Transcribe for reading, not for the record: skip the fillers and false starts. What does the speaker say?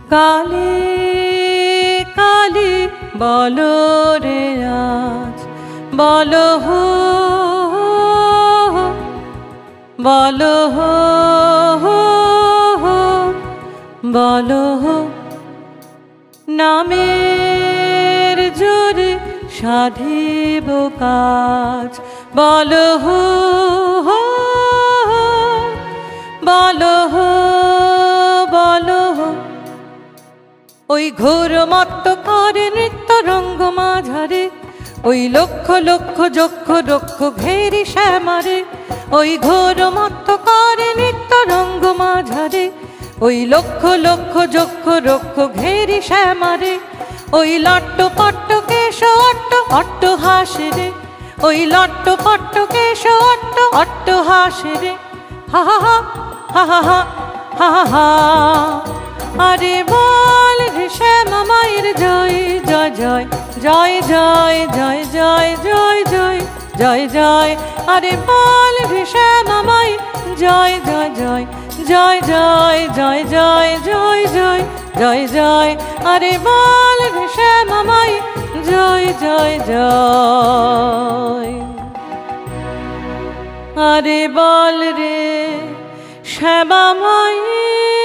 কালী কালী বলো রে আজ বলো হো বলো হো বলো হো নামের জোরে সাধিব কাজ বলো হো বলো হো বলো হো ওই ঘোর মত্ত করে নৃত্য রঙ্গ মাঝারে ওই লক্ষ লক্ষ যক্ষ রক্ষ ঘেরি শ্যামারে ওই ঘোর মত্ত করে নৃত্য রঙ্গ মাঝারে ওই লক্ষ লক্ষ যক্ষ রক্ষ ঘেরি শ্যামারে ওই লট্ট পট্ট কেশ অট্ট অট্ট হাসে রে ওই লট্ট পট্ট কেশ অট্ট অট্ট হাসে রে হা হা হা হা হা হা হা হা আরে বল রে শ্যামা মায়ের জয় জয় জয় জয় জয় জয় জয় জয় জয় জয় জয় আরে বল রে শ্যামা মায়ের জয় জয় জয় জয় জয় জয় জয় জয় জয় জয় জয় আরে বল রে শ্যামা মায়ের জয় জয় জয় আরে বল রে শ্যামা মায়ের